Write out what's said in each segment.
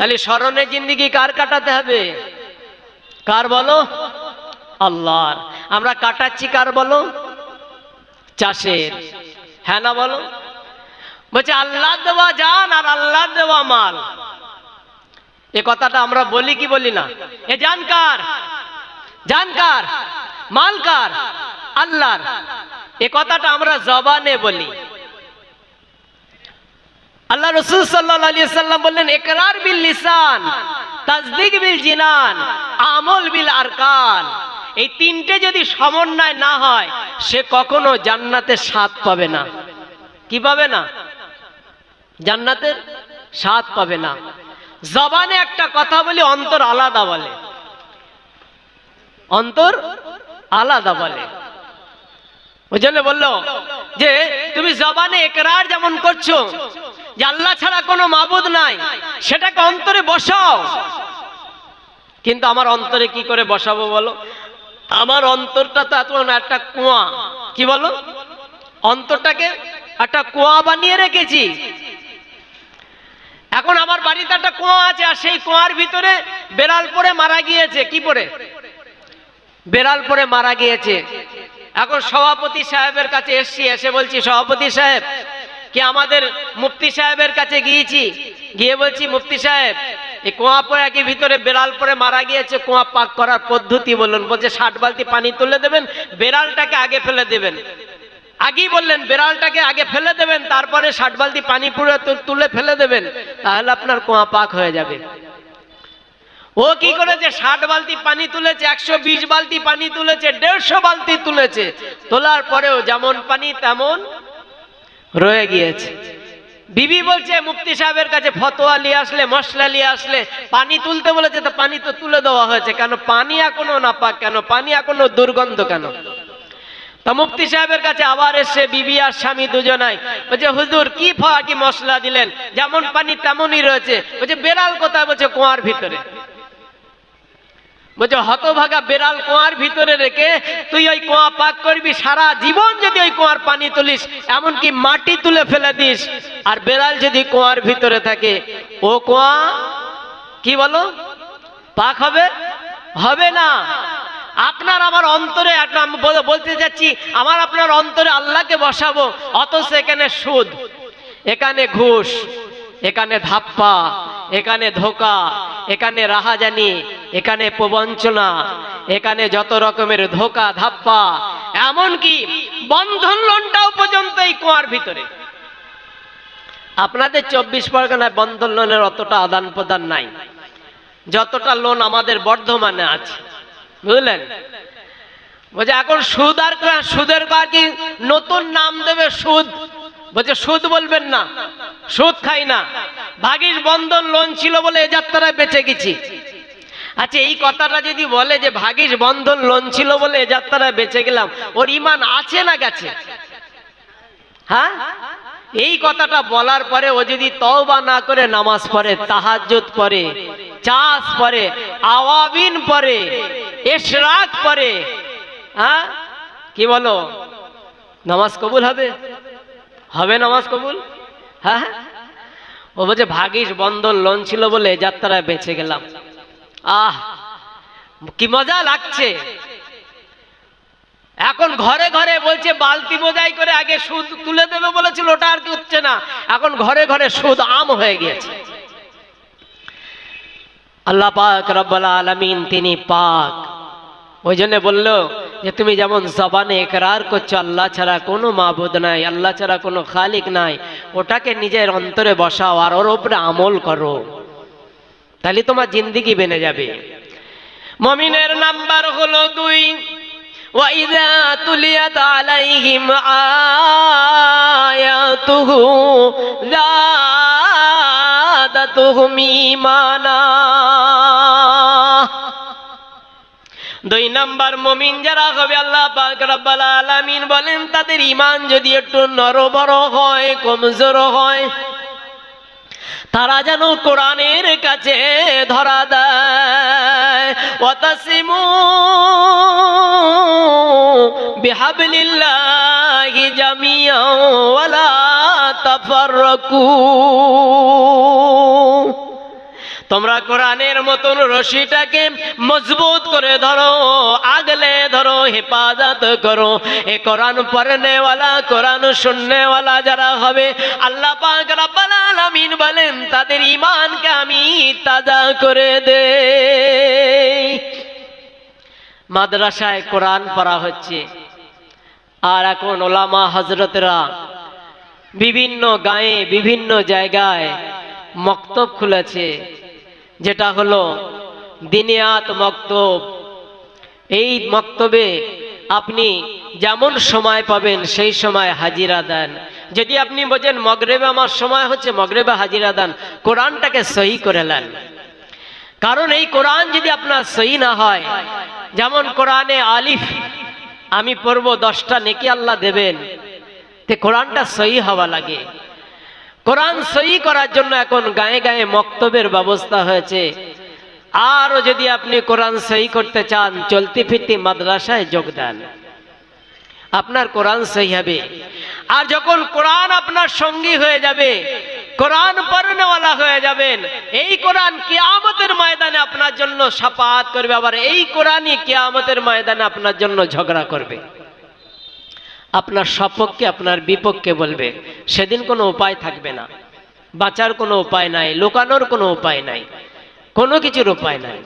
তাহলে স্মরণে জিন্দেগি কার কাটাতে হবে? কার বলো? আল্লাহর। আমরা কাটাচ্ছি কার বলো? চাষের। হ্যাঁ না বলো? বলছে আল্লাহ দেওয়া জান আর আল্লাহ দেওয়া মাল, এ কথাটা আমরা বলি কি বলি না? এ জান কার? জান কার? মাল কার? আল্লাহর। এ কথাটা আমরা জবানে বলি। আল্লাহ রাসূল সাল্লাল্লাহু আলাইহি সাল্লাম বললেন ইকরার বিল লিসান, তাসদীক বিল জিনান, আমল বিল আরকান। এই তিনটে যদি সমন্বয় না হয় সে কখনো জান্নাতের স্বাদ পাবে না। কি পাবে না? জান্নাতের স্বাদ পাবে না। জবানে একটা কথা বলি, অন্তর আলাদা বলে। অন্তর আলাদা বলে। ওই জন্য বললো যে তুমি জবানে ইকরার যেমন করছো যে আল্লাহ ছাড়া কোনো মাবুদ নাই, সেটাকে অন্তরে বসাও। কিন্তু আমার অন্তরে কি করে বসাবো বলো? আমার অন্তরটা তো এত একটা কুয়া। কি বলো? অন্তরটাকে একটা কুয়া বানিয়ে রেখেছি। এখন আমার বাড়িতে একটা কুয়া আছে, আর সেই কুয়ার ভিতরে বেড়াল পড়ে মারা গিয়েছে। কি পড়ে? বেড়াল পড়ে মারা গিয়েছে। এখন সভাপতি সাহেবের কাছে এসছি, এসে বলছি সভাপতি সাহেব, কি আমাদের মুফতি সাহেবের কাছে গিয়েছি, গিয়ে বলছি মুফতি সাহেব এই কুয়া পড়ে কি ভিতরে বেড়াল পড়ে মারা গিয়েছে, কুয়া পাক করার পদ্ধতি বলুন। বলছে 60 বালতি পানি তুলে দেবেন, বেড়ালটাকে আগে ফেলে দেবেন। আগেই বললেন বেড়ালটাকে আগে ফেলে দেবেন, তারপরে 60 বালতি পানি পুরো তুলে ফেলে দেবেন, তাহলে আপনার কুয়া পাক হয়ে যাবে। ও কি করেছে? 60 বালতি পানি তুলেছে, 120 বালতি পানি তুলেছে, 150 বালতি তুলেছে। তোলার পরেও যেমন পানি তেমন রয়ে গিয়েছে। বিবি বলছে মুফতি সাহেবের কাছে ফতোয়া নিয়ে আসলে, মশলা নিয়ে আসলে, পানি তুলতে বলেছে, তো পানি তো তুলে দেওয়া হয়েছে, কেন পানি এখনো নাপাক কেন? পানি এখনো দুর্গন্ধ কেন? তা মুফতি সাহেবের কাছে আবার এসে বিবি আর স্বামী দুজনাই বলছে হুজুর কি কি মশলা দিলেন, যেমন পানি তেমনই রয়েছে। বলছে বেড়াল কোথায়? বলছে কুয়ার ভিতরে। বলছে হতভাগা বেড়াল কুয়ার ভিতরে রেখে তুই ওই কুয়া পাক করবি? সারা জীবন যদি ওই কুয়ার পানি তুলিস, এমনকি মাটি তুলে ফেলে দিস, আর বেড়াল যদি কুয়ার ভিতরে থাকে, ও কুয়া কি বলো পাক হবে? হবে না। আপনার আমার অন্তরে বলতে যাচ্ছি, আমার আপনার অন্তরে আল্লাহকে বসাবো, অথচ এখানে সুদ, এখানে ঘুষ, এখানে ধাপ্পা, এখানে ধোকা, এখানে রাহাজানি, এখানে প্রবঞ্চনা, এখানে যত রকমের ধোকা ধাপ্পা, এমনকি বন্ধন লোনটাও পর্যন্ত এই কুয়ার ভিতরে। আপনাদের 24 পরগনায় বন্ধন লোনের অতটা আদান প্রদান নাই যতটা লোন আমাদের বর্ধমানে আছে, বুঝলেন? বলছে এখন সুদ আর সুদের কি নতুন নাম দেবে সুদ। বলছে সুদ বলবেন না, সুদ খাই না, ভাগীর বন্ধন লোন ছিল বলে এ যাত্রায় বেঁচে গেছি। আচ্ছা এই কথাটা যদি বলে যে ভাগীর বন্ধন লোন ছিল বলে এ যাত্রায় বেঁচে গেলাম, ওর ঈমান আছে না গেছে? হ্যাঁ, এই কথাটা বলার পরে ও যদি তওবা না করে নামাজ পড়ে, তাহাজ্জুদ পড়ে, চাষ পড়ে, আওয়াবিন পড়ে, ইশরাক পড়ে, হ্যাঁ কি বলো, নামাজ কবুল হবে? হবে নামাজ কবুল? হ্যাঁ, ও বলছে ভাগীর বন্ধন লোন ছিল বলে যাত্রায় বেঁচে গেলাম। আহ কি মজা লাগছে। এখন ঘরে ঘরে বলছে বালতি বোঝাই করে, আগে সুদ তুলে দেবে বলেছিল, ওটা আর কি হচ্ছে না, এখন ঘরে ঘরে সুদ আম হয়ে গিয়েছে। আল্লাহ পাক রব্বুল আলামিন তিনি পাক। ওই জন্য বললো যে তুমি যেমন জবানে ইকরার করছো আল্লাহ ছাড়া কোনো মাবুদ নাই, আল্লাহ ছাড়া কোনো খালিক নাই, ওটাকে নিজের অন্তরে বসাও আর ওর উপরে আমল করো, তাহলে তোমার জিন্দেগি বেনে যাবে। মুমিনের নাম্বার হলো 2, ওয়াইযা তুলিয়াত আলাইহিম আয়াতুহু যাদাতুহুম ঈমানা। 2 নাম্বার মুমিন যারা হবে, আল্লাহ পাক রব্বুল আলামিন বলেন তাদের ঈমান যদি একটু নরবর হয়, কমজোর হয়, তারা যেন কোরআনের কাছে ধরা দেয়। ওয়াতাসিমু বিহাবলিল্লাহি জামিআন ওয়ালা তাফাররাকু। তোমরা কোরআনের মতন রশিটাকে মজবুত করে ধরো, আগলে ধরো, হেফাজত করো। এ কোরআন পড়নেওয়ালা, কোরআন শুননেওয়ালা যারা হবে, আল্লাহ পাক রব্বুল আলামিন বলেন তাদের ঈমানকে আমি তাজা করে দেই। মাদ্রাসায় কোরআন পড়া হচ্ছে, আর এখন ওলামা হযরতরা বিভিন্ন গায়ে বিভিন্ন জায়গায় মক্তব খুলেছে, যেটা হলো দিনিয়াত মক্তব। এই মক্তবে আপনি যেমন সময় পাবেন সেই সময় হাজিরা দেন। যদি আপনি বোঝেন মগরিবে আমার সময় হচ্ছে, মগরিবে হাজিরা দেন, কোরআনটাকে সহি করে নেন। কারণ এই কোরআন যদি আপনার সহি না হয়, যেমন কোরআনে আলিফ আমি পড়ব 10টা নেকি আল্লাহ দেবেন, তে কোরআনটা সহি হওয়া লাগে। কোরআন সহি করার জন্য এখন গায়ে গায়ে মক্তবের ব্যবস্থা হয়েছে। আরও যদি আপনি কোরআন সহি করতে চান, চলতি ফিরতি মাদ্রাসায় যোগ দেন, আপনার কোরআন সহি হবে। আর যখন কোরআন আপনার সঙ্গী হয়ে যাবে, কোরআন পড়নেওয়ালা হয়ে যাবেন, এই কোরআন কিয়ামতের ময়দানে আপনার জন্য শাফাআত করবে। আবার এই কোরআনই কিয়ামতের ময়দানে আপনার জন্য ঝগড়া করবে, আপনার সপক্ষে আপনার বিপক্ষে বলবে। সেদিন কোনো উপায় থাকবে না, বাঁচার কোনো উপায় নাই, লুকানোর কোনো উপায় নাই, কোনো কিছুর উপায় নাই।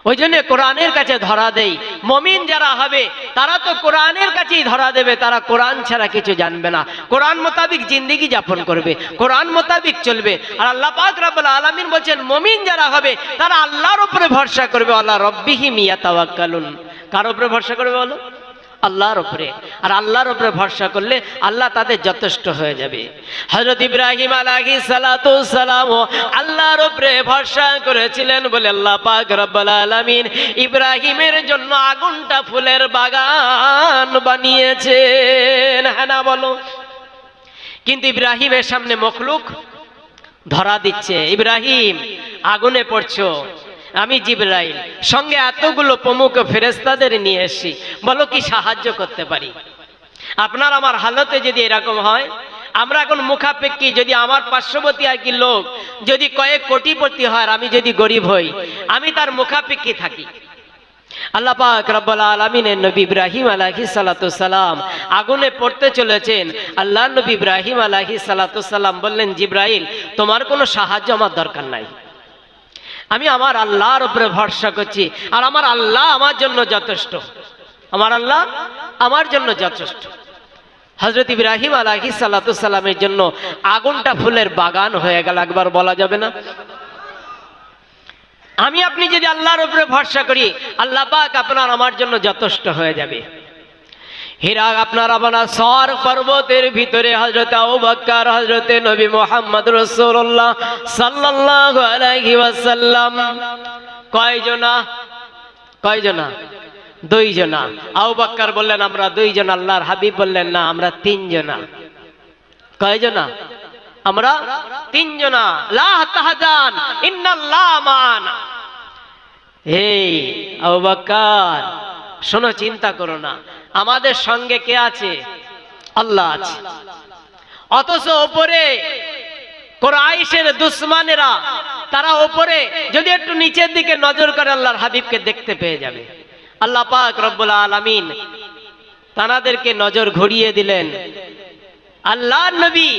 ওই জন্য কোরআনের কাছে ধরা দেই। মুমিন যারা হবে তারা তো কোরআনের কাছেই ধরা দেবে, তারা কোরআন ছাড়া কিছু জানবে না, কোরআন মোতাবিক জিন্দেগি যাপন করবে, কোরআন মোতাবিক চলবে। আর আল্লাহ পাক রব্বুল আলামিন বলছেন মুমিন যারা হবে তারা আল্লাহর উপরে ভরসা করবে। আল্লাহ রাব্বিহিম ইয়াতাওয়াক্কালুন। কার উপরে ভরসা করবে বলো? আল্লাহর উপরে। আর আল্লাহর উপরে ভরসা করলে আল্লাহ তাদের যথেষ্ট হয়ে যাবে। হযরত ইব্রাহিম আলাইহিস সালাতু সালাম আল্লাহর উপরে ভরসা করেছিলেন বলে আল্লাহ পাক রব্বুল আলামিন ইব্রাহিমের জন্য আগুনটা ফুলের বাগান বানিয়েছেন। হ্যাঁ না বলো? কিন্তু ইব্রাহিমের সামনে মখলুক ধরা দিচ্ছে, ইব্রাহিম আগুনে পড়ছো, আমি জিবরাইল সঙ্গে এতগুলো প্রমুখ ফেরেশতাদের নিয়ে এসেছি, বলো কি সাহায্য করতে পারি? আপনার আমার হালতে যদি এরকম হয়, আমরা এখন মুখাপেক্ষী, যদি আমার পার্শ্ববর্তী আর কি লোক যদি কয়েক কোটিপতি হয় আর আমি যদি গরিব হই, আমি তার মুখাপেক্ষী থাকি। আল্লাহ পাক রব্বুল আলামিনের নবী ইব্রাহিম আলাইহিস সালাতু সালাম আগুনে পড়তে চলেছেন। আল্লাহ নবী ইব্রাহিম আলাইহিস সালাতু সালাম বললেন, জিবরাইল তোমার কোনো সাহায্য আমার দরকার নাই, আমি আমার আল্লাহর উপরে ভরসা করছি, আর আমার আল্লাহ আমার জন্য যথেষ্ট, আমার আল্লাহ আমার জন্য যথেষ্ট। হযরত ইব্রাহিম আলাইহিস সালাতু সালামের জন্য আগুনটা ফুলের বাগান হয়ে গেল। একবার বলা যাবে না? আমি আপনি যদি আল্লাহর উপরে ভরসা করি, আল্লাহ পাক আপনার আমার জন্য যথেষ্ট হয়ে যাবে। হীরা আপনার আপনার সর পর্বতের ভিতরে হযরত আবু বকর, হযরত নবী মুহাম্মদ রাসূলুল্লাহ সাল্লাল্লাহু আলাইহি ওয়াসাল্লাম কয়জনা? কয়জনা? 2 জনা। আবু বকর বললেন আমরা 2 জন, আল্লাহর হাবিব বললেন না আমরা 3 জনা। কয়জনা? আমরা 3 জনা। লা তাহজান ইন্নাল্লাহ মা'ানা। এই আবু বকর শোনো, চিন্তা করো না, আমাদের সঙ্গে কে আছে? আল্লাহ আছে। অথচ ওপরে কুরাইশের দুশমনেরা, তারা ওপরে যদি একটু নিচের দিকে নজর করে আল্লাহর হাবিবকে দেখতে পেয়ে যাবে। আল্লাহ পাক রব্বুল আলামিন তানাদেরকে নজর ঘুরিয়ে দিলেন। আল্লাহর নবী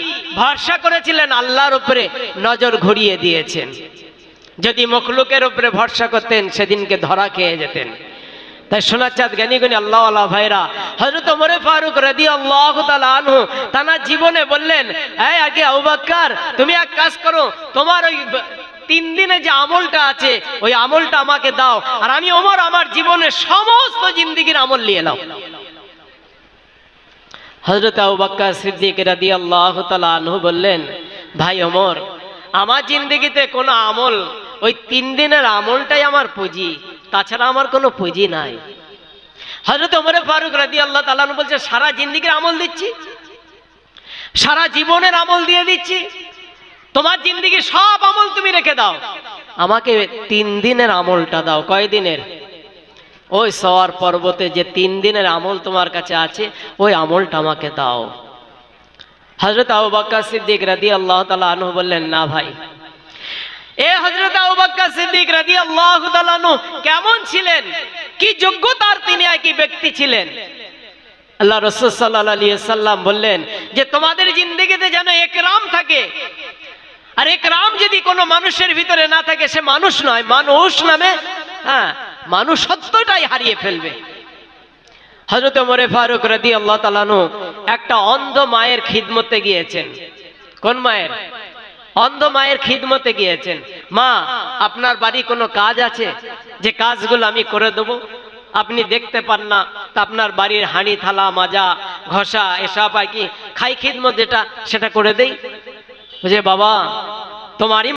ভরসা করেছিলেন আল্লাহর উপরে, নজর ঘুরিয়ে দিয়েছেন। যদি মখলুকের উপরে ভরসা করতেন সেদিনকে ধরা খেয়ে যেতেন। তাই সোনার চাঁদ জ্ঞানী গুণী আল্লাহ আল্লাহ ভাইরা, হযরত ওমর ফারুক রাদিয়াল্লাহু তাআলা আনহু তানা জীবনে বললেন, এই আগে আবু বকর তুমি এক কাজ করো, তোমার ওই 3 দিনে যে আমলটা আছে ওই আমলটা আমাকে দাও, আর আমি ওমর আমার জীবনের সমস্ত জিন্দেগীর আমল নিয়ে নাও। হযরত আবু বকর সিদ্দিক রাদিয়াল্লাহু তাআলা আনহু বললেন, ভাই ওমর আমার জিন্দেগিতে কোনো আমল, ওই 3 দিনের আমলটাই আমার পুঁজি, তাছাড়া আমার কোনো পুঁজি নাই। হযরত ওমর ফারুক রাদিয়াল্লাহু তাআলা আনহু বলছে, সারা জিন্দেগীর আমল দিচ্ছি, সারা জীবনের আমল দিয়ে দিচ্ছি, তোমার জিন্দেগীর সব আমল তুমি রেখে দাও, আমাকে 3 দিনের আমলটা দাও। কয় দিনের? ওই সওয়ার পর্বতে যে 3 দিনের আমল তোমার কাছে আছে ওই আমলটা আমাকে দাও। হযরত আবু বকর সিদ্দিক রাদিয়াল্লাহু তাআলা আনহু বললেন, না ভাই, এ হযরত আবু বকর সিদ্দিক রাদিয়াল্লাহু তাআলা আনহু কেমন ছিলেন, কি যোগ্যতার তিনি একই ব্যক্তি ছিলেন। আল্লাহ রাসূল সাল্লাল্লাহু আলাইহি সাল্লাম বললেন যে তোমাদের জিন্দেগিতে যেন একরাম থাকে, আর একরাম যদি কোনো মানুষের ভিতরে না থাকে সে মানুষ নয়, মানুষ নামে মানুষত্বটাই হারিয়ে ফেলবে। হযরত ওমর ফারুক রাদিয়াল্লাহু তাআলা আনহু একটা অন্ধ মায়ের খিদমতে গিয়েছেন। কোন মায়ের? অন্ধ মায়ের খিদমতে গিয়েছেন। মা, আপনার বাড়ি কোনো কাজ আছে যে কাজগুলো আমি করে দেব? আপনি দেখতে পান না, তা আপনার বাড়ির হাঁড়ি থালা মাজা ঘষা এসব আর কি খাই খিদমত যেটা সেটা করে দেই। যে বাবা, তোমারই